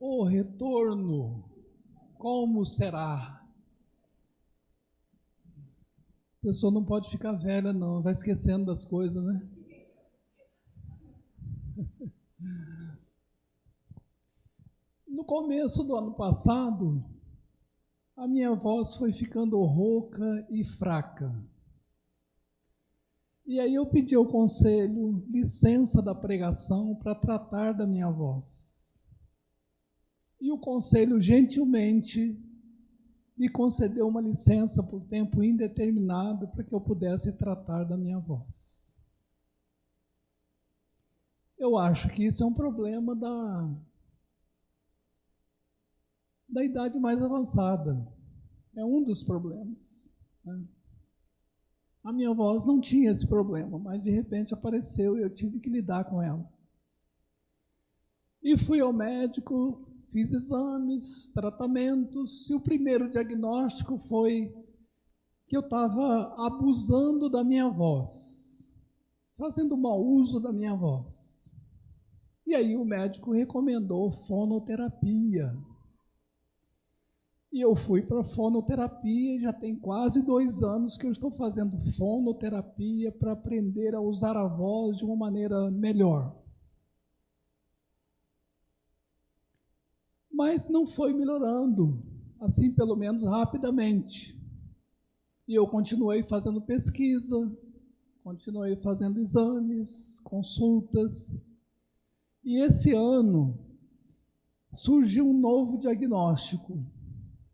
O retorno, como será? A pessoa não pode ficar velha, não, vai esquecendo das coisas, né? No começo do ano passado, a minha voz foi ficando rouca e fraca. E aí eu pedi ao conselho licença da pregação para tratar da minha voz. E o conselho gentilmente me concedeu uma licença por tempo indeterminado para que eu pudesse tratar da minha voz. Eu acho que isso é um problema da idade mais avançada. É um dos problemas, né? A minha voz não tinha esse problema, mas de repente apareceu e eu tive que lidar com ela. E fui ao médico, fiz exames, tratamentos, e o primeiro diagnóstico foi que eu estava abusando da minha voz, fazendo mau uso da minha voz. E aí o médico recomendou fonoterapia. E eu fui para a fonoterapia e já tem quase 2 anos que eu estou fazendo fonoterapia para aprender a usar a voz de uma maneira melhor. Mas não foi melhorando, assim pelo menos rapidamente. E eu continuei fazendo pesquisa, continuei fazendo exames, consultas. E esse ano surgiu um novo diagnóstico.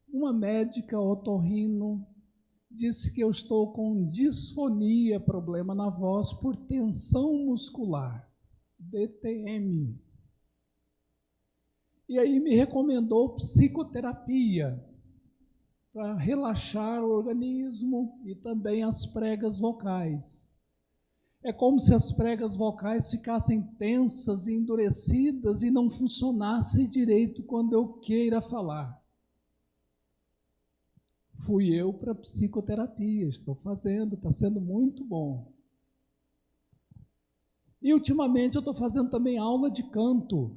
Uma médica otorrino disse que eu estou com disfonia, problema na voz por tensão muscular, DTM. E aí me recomendou psicoterapia para relaxar o organismo e também as pregas vocais. É como se as pregas vocais ficassem tensas e endurecidas e não funcionassem direito quando eu queira falar. Fui eu para a psicoterapia, estou fazendo, está sendo muito bom. E ultimamente eu estou fazendo também aula de canto,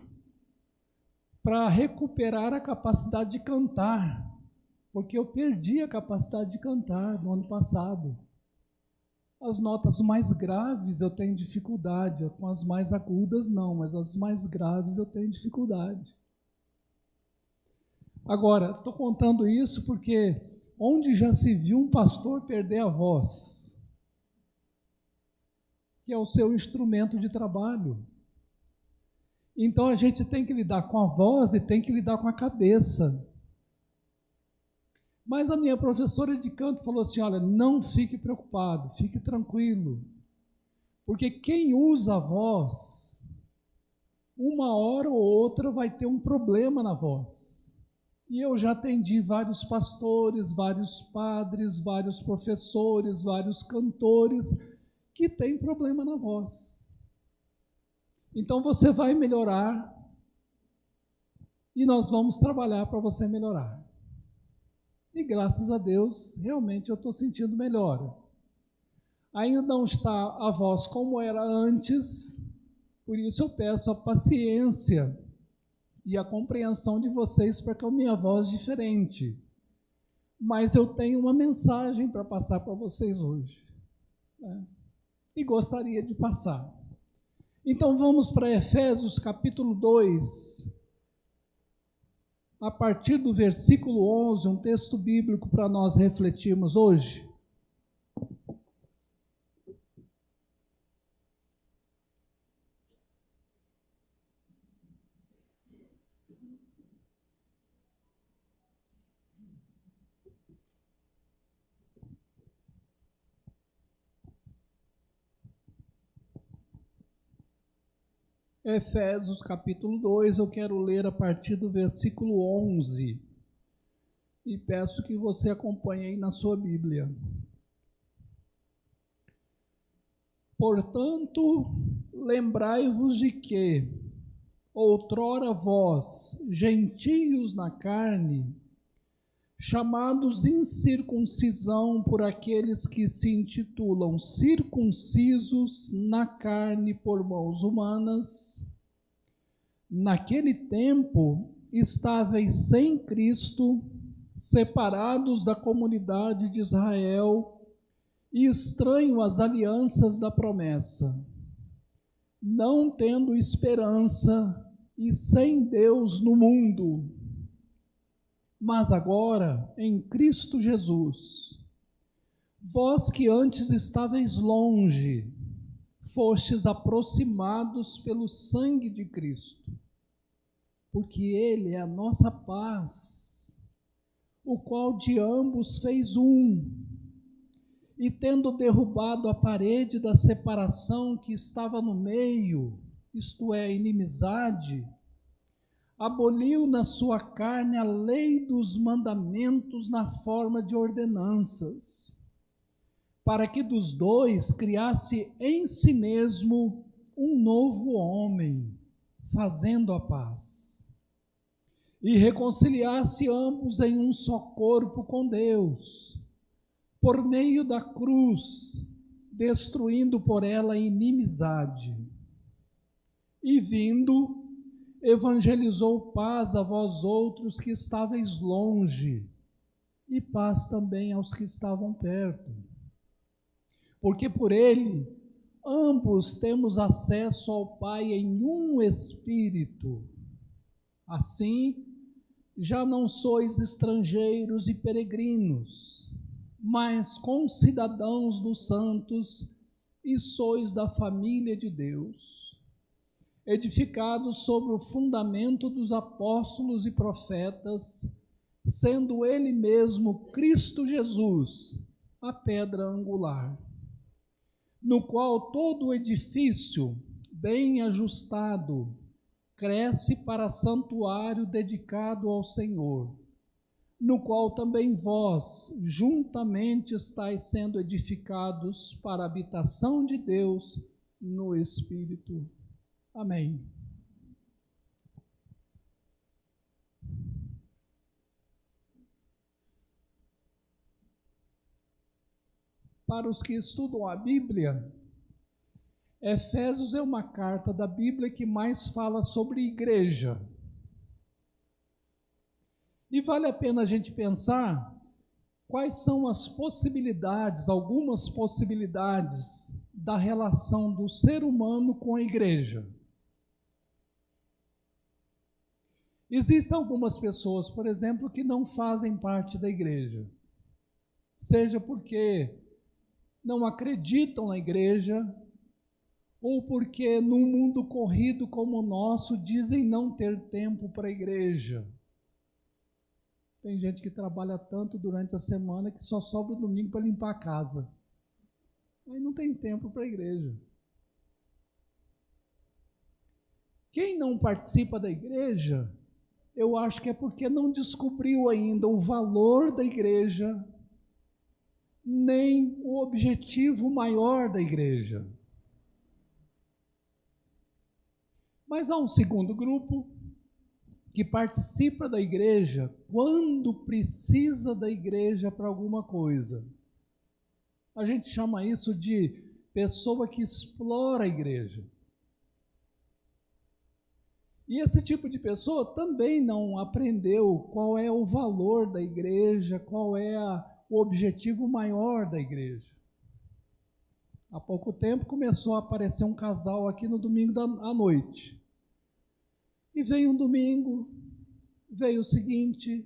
para recuperar a capacidade de cantar, porque eu perdi a capacidade de cantar no ano passado. As notas mais graves eu tenho dificuldade, com as mais agudas não, mas as mais graves eu tenho dificuldade. Agora, estou contando isso porque onde já se viu um pastor perder a voz, que é o seu instrumento de trabalho. Então a gente tem que lidar com a voz e tem que lidar com a cabeça. Mas a minha professora de canto falou assim, olha, não fique preocupado, fique tranquilo, porque quem usa a voz, uma hora ou outra vai ter um problema na voz. E eu já atendi vários pastores, vários padres, vários professores, vários cantores que têm problema na voz. Então você vai melhorar e nós vamos trabalhar para você melhorar. E graças a Deus, realmente eu estou sentindo melhor. Ainda não está a voz como era antes, por isso eu peço a paciência e a compreensão de vocês para que a minha voz é diferente. Mas eu tenho uma mensagem para passar para vocês hoje, né? E gostaria de passar. Então vamos para Efésios capítulo 2, a partir do versículo 11, um texto bíblico para nós refletirmos hoje. Efésios capítulo 2, eu quero ler a partir do versículo 11 e peço que você acompanhe aí na sua Bíblia. Portanto, lembrai-vos de que, outrora vós, gentios na carne, chamados incircuncisão por aqueles que se intitulam circuncisos na carne por mãos humanas, naquele tempo estáveis sem Cristo, separados da comunidade de Israel e estranhos às alianças da promessa, não tendo esperança e sem Deus no mundo. Mas agora, em Cristo Jesus, vós que antes estáveis longe, fostes aproximados pelo sangue de Cristo, porque Ele é a nossa paz, o qual de ambos fez um, e tendo derrubado a parede da separação que estava no meio, isto é, a inimizade, aboliu na sua carne a lei dos mandamentos na forma de ordenanças, para que dos dois criasse em si mesmo um novo homem, fazendo a paz, e reconciliasse ambos em um só corpo com Deus, por meio da cruz, destruindo por ela a inimizade. E vindo, evangelizou paz a vós outros que estáveis longe, e paz também aos que estavam perto. Porque por ele, ambos temos acesso ao Pai em um Espírito. Assim, já não sois estrangeiros e peregrinos, mas concidadãos dos santos, e sois da família de Deus, edificados sobre o fundamento dos apóstolos e profetas, sendo Ele mesmo, Cristo Jesus, a pedra angular, no qual todo o edifício, bem ajustado, cresce para santuário dedicado ao Senhor, no qual também vós, juntamente, estáis sendo edificados para a habitação de Deus no Espírito. Amém. Para os que estudam a Bíblia, Efésios é uma carta da Bíblia que mais fala sobre igreja. E vale a pena a gente pensar quais são as possibilidades, algumas possibilidades da relação do ser humano com a igreja. Existem algumas pessoas, por exemplo, que não fazem parte da igreja, seja porque não acreditam na igreja, ou porque num mundo corrido como o nosso dizem não ter tempo para a igreja. Tem gente que trabalha tanto durante a semana que só sobra o domingo para limpar a casa. Aí não tem tempo para a igreja. Quem não participa da igreja, eu acho que é porque não descobriu ainda o valor da igreja, nem o objetivo maior da igreja. Mas há um segundo grupo que participa da igreja quando precisa da igreja para alguma coisa. A gente chama isso de pessoa que explora a igreja. E esse tipo de pessoa também não aprendeu qual é o valor da igreja, qual é o objetivo maior da igreja. Há pouco tempo começou a aparecer um casal aqui no domingo à noite. E veio um domingo, veio o seguinte,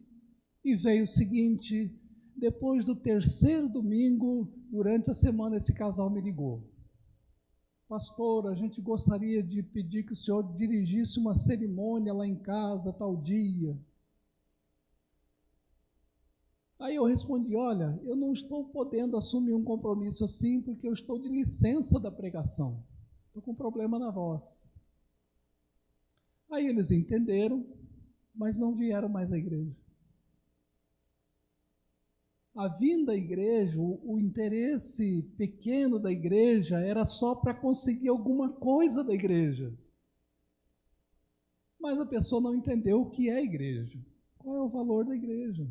e veio o seguinte. Depois do terceiro domingo, durante a semana, esse casal me ligou. Pastor, a gente gostaria de pedir que o senhor dirigisse uma cerimônia lá em casa, tal dia. Aí eu respondi, olha, eu não estou podendo assumir um compromisso assim, porque eu estou de licença da pregação. Estou com problema na voz. Aí eles entenderam, mas não vieram mais à igreja. A vinda à igreja, o interesse pequeno da igreja era só para conseguir alguma coisa da igreja. Mas a pessoa não entendeu o que é a igreja, qual é o valor da igreja.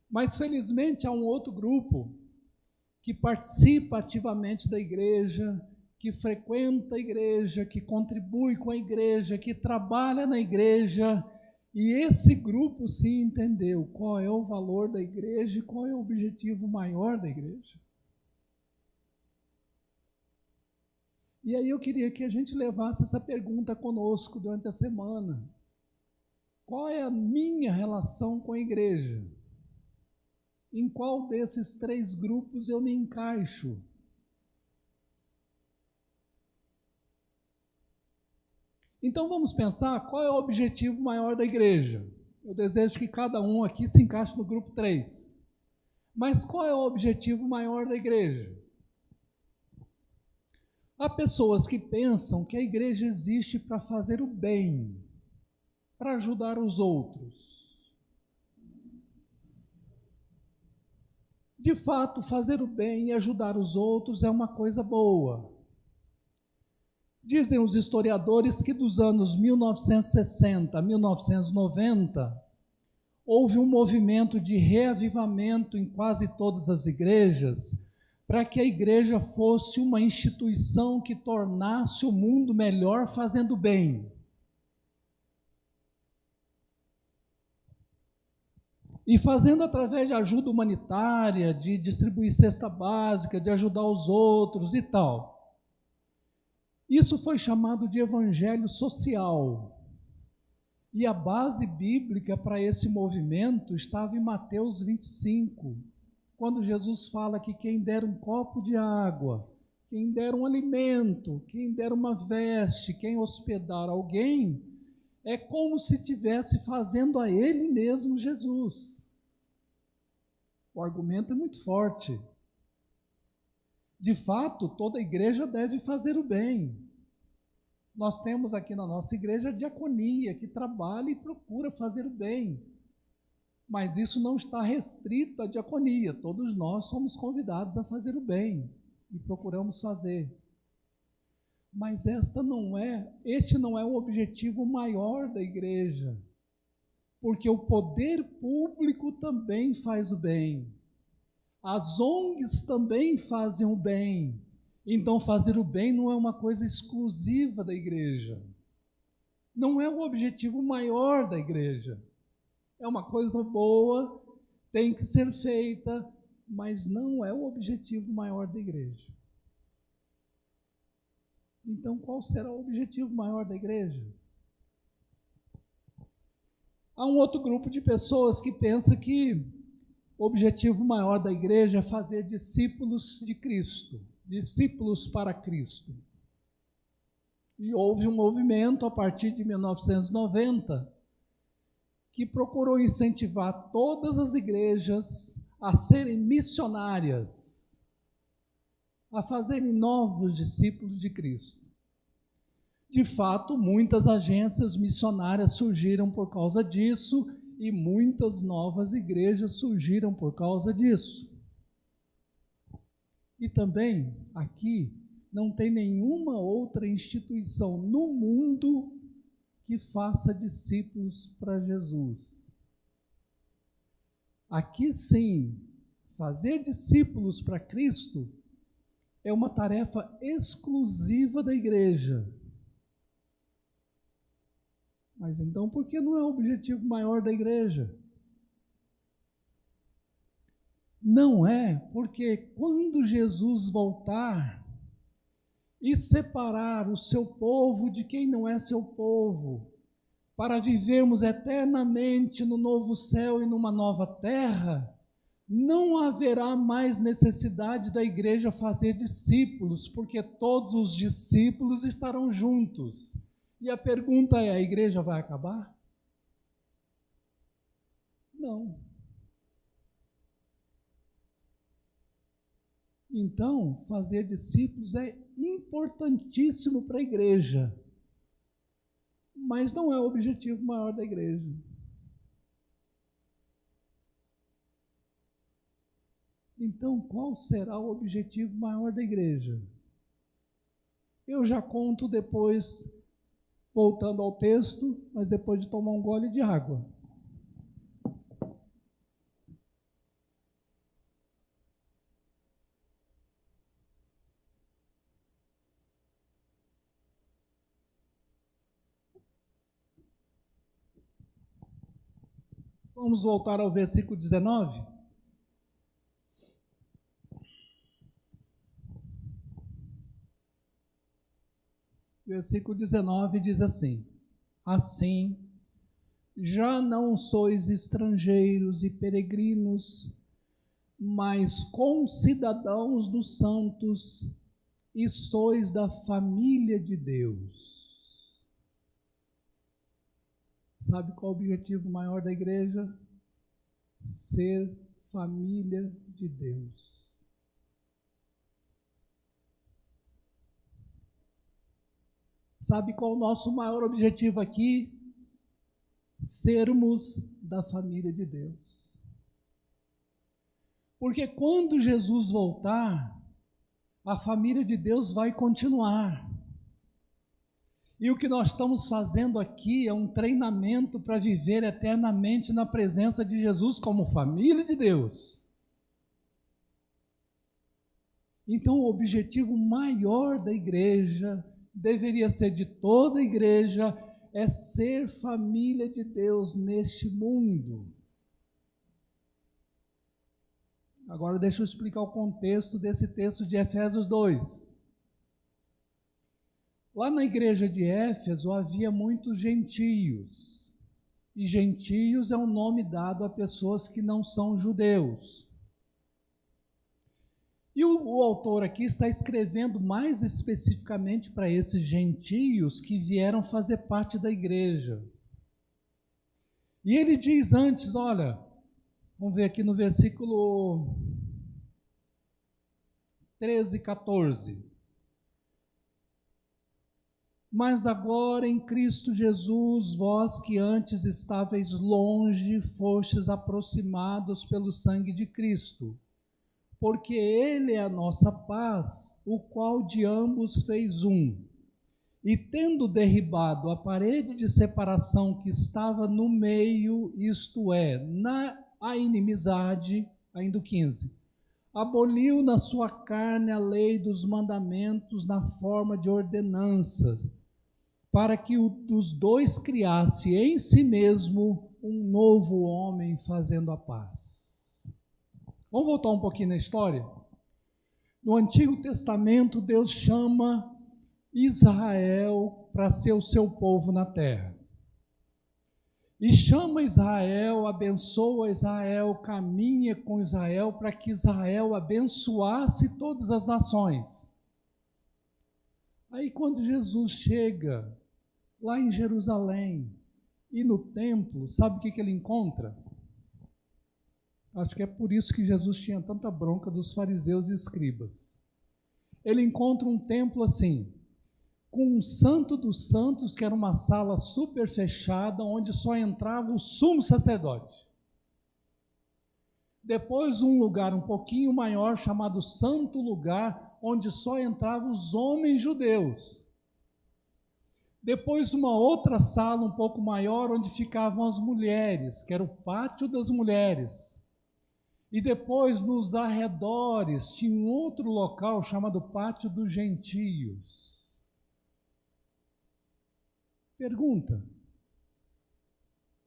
Mas felizmente há um outro grupo que participa ativamente da igreja, que frequenta a igreja, que contribui com a igreja, que trabalha na igreja, e esse grupo sim entendeu qual é o valor da igreja e qual é o objetivo maior da igreja. E aí eu queria que a gente levasse essa pergunta conosco durante a semana. Qual é a minha relação com a igreja? Em qual desses 3 grupos eu me encaixo? Então vamos pensar qual é o objetivo maior da igreja. Eu desejo que cada um aqui se encaixe no grupo 3. Mas qual é o objetivo maior da igreja? Há pessoas que pensam que a igreja existe para fazer o bem, para ajudar os outros. De fato, fazer o bem e ajudar os outros é uma coisa boa. Dizem os historiadores que dos anos 1960 a 1990, houve um movimento de reavivamento em quase todas as igrejas, para que a igreja fosse uma instituição que tornasse o mundo melhor fazendo bem. E fazendo através de ajuda humanitária, de distribuir cesta básica, de ajudar os outros e tal. Isso foi chamado de evangelho social. E a base bíblica para esse movimento estava em Mateus 25, quando Jesus fala que quem der um copo de água, quem der um alimento, quem der uma veste, quem hospedar alguém, é como se estivesse fazendo a ele mesmo Jesus. O argumento é muito forte. De fato, toda igreja deve fazer o bem. Nós temos aqui na nossa igreja a diaconia, que trabalha e procura fazer o bem. Mas isso não está restrito à diaconia. Todos nós somos convidados a fazer o bem e procuramos fazer. Mas este não é o objetivo maior da igreja, porque o poder público também faz o bem. As ONGs também fazem o bem. Então, fazer o bem não é uma coisa exclusiva da igreja. Não é o objetivo maior da igreja. É uma coisa boa, tem que ser feita, mas não é o objetivo maior da igreja. Então, qual será o objetivo maior da igreja? Há um outro grupo de pessoas que pensa que o objetivo maior da igreja é fazer discípulos de Cristo, discípulos para Cristo. E houve um movimento a partir de 1990 que procurou incentivar todas as igrejas a serem missionárias, a fazerem novos discípulos de Cristo. De fato, muitas agências missionárias surgiram por causa disso e muitas novas igrejas surgiram por causa disso. E também, aqui, não tem nenhuma outra instituição no mundo que faça discípulos para Jesus. Aqui sim, fazer discípulos para Cristo é uma tarefa exclusiva da igreja. Mas então, por que não é o objetivo maior da igreja? Não é, porque quando Jesus voltar e separar o seu povo de quem não é seu povo, para vivermos eternamente no novo céu e numa nova terra, não haverá mais necessidade da igreja fazer discípulos, porque todos os discípulos estarão juntos. E a pergunta é: a igreja vai acabar? Não. Então, fazer discípulos é importantíssimo para a igreja, mas não é o objetivo maior da igreja. Então, qual será o objetivo maior da igreja? Eu já conto depois, voltando ao texto, mas depois de tomar um gole de água. Vamos voltar ao versículo 19. Versículo 19 diz assim: assim, já não sois estrangeiros e peregrinos, mas concidadãos dos santos, e sois da família de Deus. Sabe qual é o objetivo maior da igreja? Ser família de Deus. Sabe qual é o nosso maior objetivo aqui? Sermos da família de Deus. Porque quando Jesus voltar, a família de Deus vai continuar. E o que nós estamos fazendo aqui é um treinamento para viver eternamente na presença de Jesus como família de Deus. Então, o objetivo maior da igreja, deveria ser de toda a igreja, é ser família de Deus neste mundo. Agora deixa eu explicar o contexto desse texto de Efésios 2. Lá na igreja de Éfeso havia muitos gentios, e gentios é um nome dado a pessoas que não são judeus. E o autor aqui está escrevendo mais especificamente para esses gentios que vieram fazer parte da igreja. E ele diz antes, olha, vamos ver aqui no versículo 13 e 14. Mas agora em Cristo Jesus, vós que antes estáveis longe, fostes aproximados pelo sangue de Cristo, porque Ele é a nossa paz, o qual de ambos fez um. E tendo derribado a parede de separação que estava no meio, isto é, a inimizade, ainda o 15, aboliu na sua carne a lei dos mandamentos na forma de ordenanças, para que os dois criasse em si mesmo um novo homem fazendo a paz. Vamos voltar um pouquinho na história? No Antigo Testamento, Deus chama Israel para ser o seu povo na terra. E chama Israel, abençoa Israel, caminha com Israel para que Israel abençoasse todas as nações. Aí quando Jesus chega lá em Jerusalém e no templo, sabe o que ele encontra? Acho que é por isso que Jesus tinha tanta bronca dos fariseus e escribas. Ele encontra um templo assim, com um santo dos santos, que era uma sala super fechada, onde só entrava o sumo sacerdote. Depois um lugar um pouquinho maior, chamado Santo Lugar, onde só entravam os homens judeus. Depois uma outra sala um pouco maior, onde ficavam as mulheres, que era o pátio das mulheres. E depois nos arredores tinha um outro local chamado Pátio dos Gentios. Pergunta: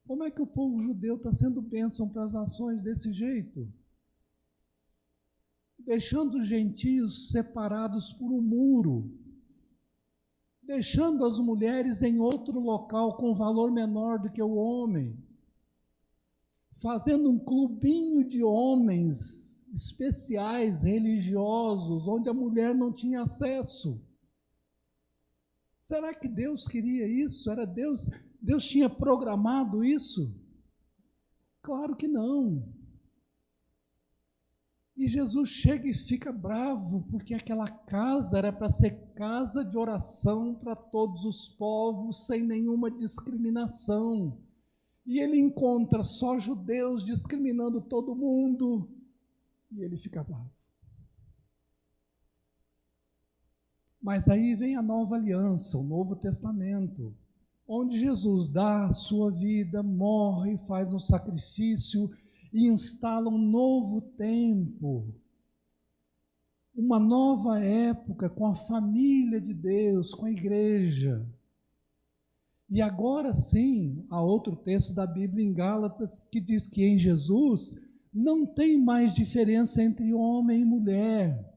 como é que o povo judeu está sendo bênção para as nações desse jeito? Deixando os gentios separados por um muro, deixando as mulheres em outro local com valor menor do que o homem, fazendo um clubinho de homens especiais, religiosos, onde a mulher não tinha acesso. Será que Deus queria isso? Era Deus tinha programado isso? Claro que não. E Jesus chega e fica bravo, porque aquela casa era para ser casa de oração para todos os povos, sem nenhuma discriminação. E ele encontra só judeus discriminando todo mundo, e ele fica bravo. Mas aí vem a nova aliança, o Novo Testamento, onde Jesus dá a sua vida, morre, faz um sacrifício e instala um novo tempo, uma nova época com a família de Deus, com a igreja. E agora sim, há outro texto da Bíblia em Gálatas que diz que em Jesus não tem mais diferença entre homem e mulher,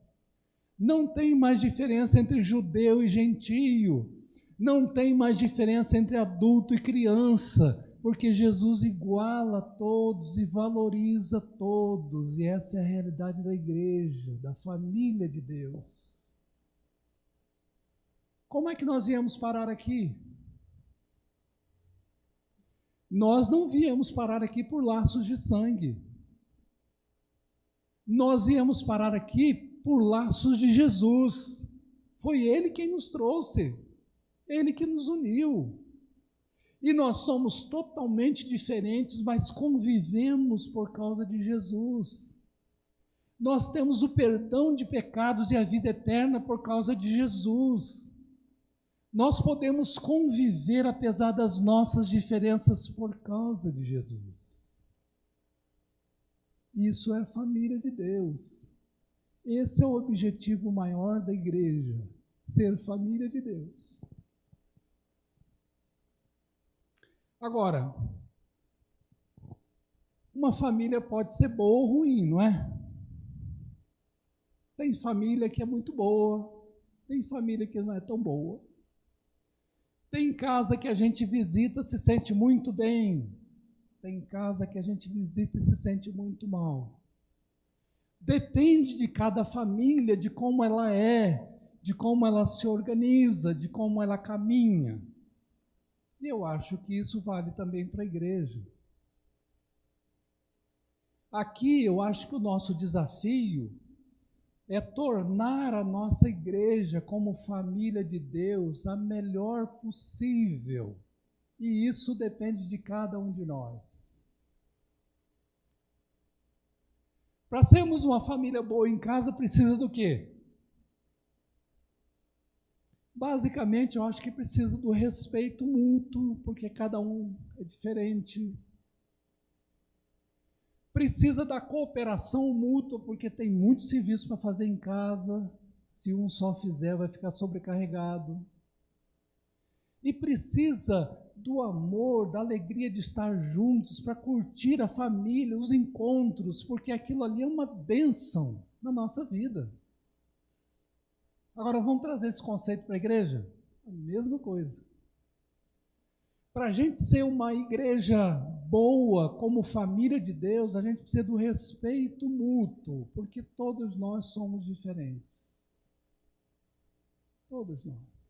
não tem mais diferença entre judeu e gentio, não tem mais diferença entre adulto e criança, porque Jesus iguala todos e valoriza todos, e essa é a realidade da igreja, da família de Deus. Como é que nós viemos parar aqui? Nós não viemos parar aqui por laços de sangue. Nós viemos parar aqui por laços de Jesus. Foi Ele quem nos trouxe, Ele que nos uniu. E nós somos totalmente diferentes, mas convivemos por causa de Jesus. Nós temos o perdão de pecados e a vida eterna por causa de Jesus. Nós podemos conviver apesar das nossas diferenças por causa de Jesus. Isso é a família de Deus. Esse é o objetivo maior da igreja, ser família de Deus. Agora, uma família pode ser boa ou ruim, não é? Tem família que é muito boa, tem família que não é tão boa. Tem casa que a gente visita, se sente muito bem. Tem casa que a gente visita e se sente muito mal. Depende de cada família, de como ela é, de como ela se organiza, de como ela caminha. E eu acho que isso vale também para a igreja. Aqui eu acho que o nosso desafio é tornar a nossa igreja como família de Deus a melhor possível. E isso depende de cada um de nós. Para sermos uma família boa em casa, precisa do quê? Basicamente, eu acho que precisa do respeito mútuo, porque cada um é diferente. Precisa da cooperação mútua, porque tem muito serviço para fazer em casa. Se um só fizer, vai ficar sobrecarregado. E precisa do amor, da alegria de estar juntos, para curtir a família, os encontros, porque aquilo ali é uma bênção na nossa vida. Agora, vamos trazer esse conceito para a igreja? A mesma coisa. Para a gente ser uma igreja boa, como família de Deus, a gente precisa do respeito mútuo, porque todos nós somos diferentes. Todos nós.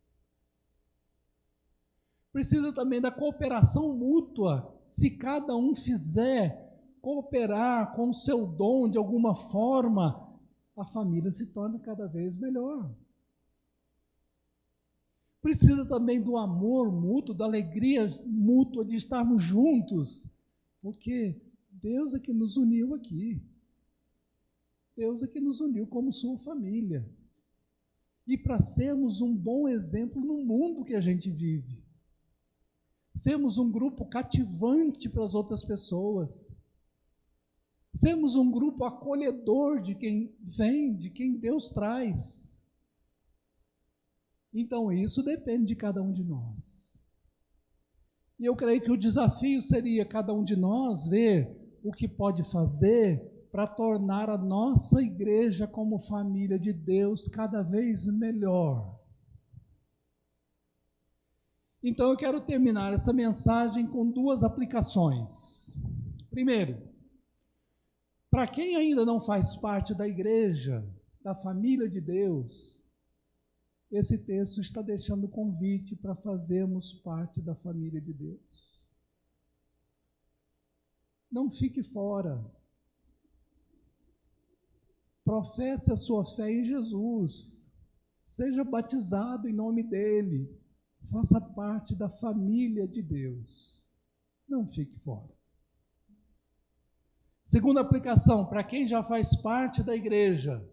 Precisa também da cooperação mútua. Se cada um fizer cooperar com o seu dom de alguma forma, a família se torna cada vez melhor. Precisa também do amor mútuo, da alegria mútua de estarmos juntos, porque Deus é que nos uniu aqui. Deus é que nos uniu como sua família. E para sermos um bom exemplo no mundo que a gente vive. Sermos um grupo cativante para as outras pessoas. Sermos um grupo acolhedor de quem vem, de quem Deus traz. Então, isso depende de cada um de nós. E eu creio que o desafio seria cada um de nós ver o que pode fazer para tornar a nossa igreja como família de Deus cada vez melhor. Então, eu quero terminar essa mensagem com duas aplicações. Primeiro, para quem ainda não faz parte da igreja, da família de Deus, esse texto está deixando o convite para fazermos parte da família de Deus. Não fique fora. Professe a sua fé em Jesus. Seja batizado em nome dele. Faça parte da família de Deus. Não fique fora. Segunda aplicação, para quem já faz parte da igreja,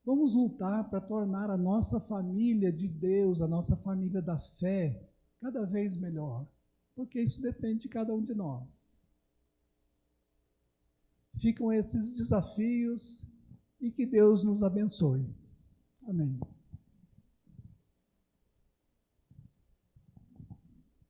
vamos lutar para tornar a nossa família de Deus, a nossa família da fé, cada vez melhor, porque isso depende de cada um de nós. Ficam esses desafios e que Deus nos abençoe. Amém.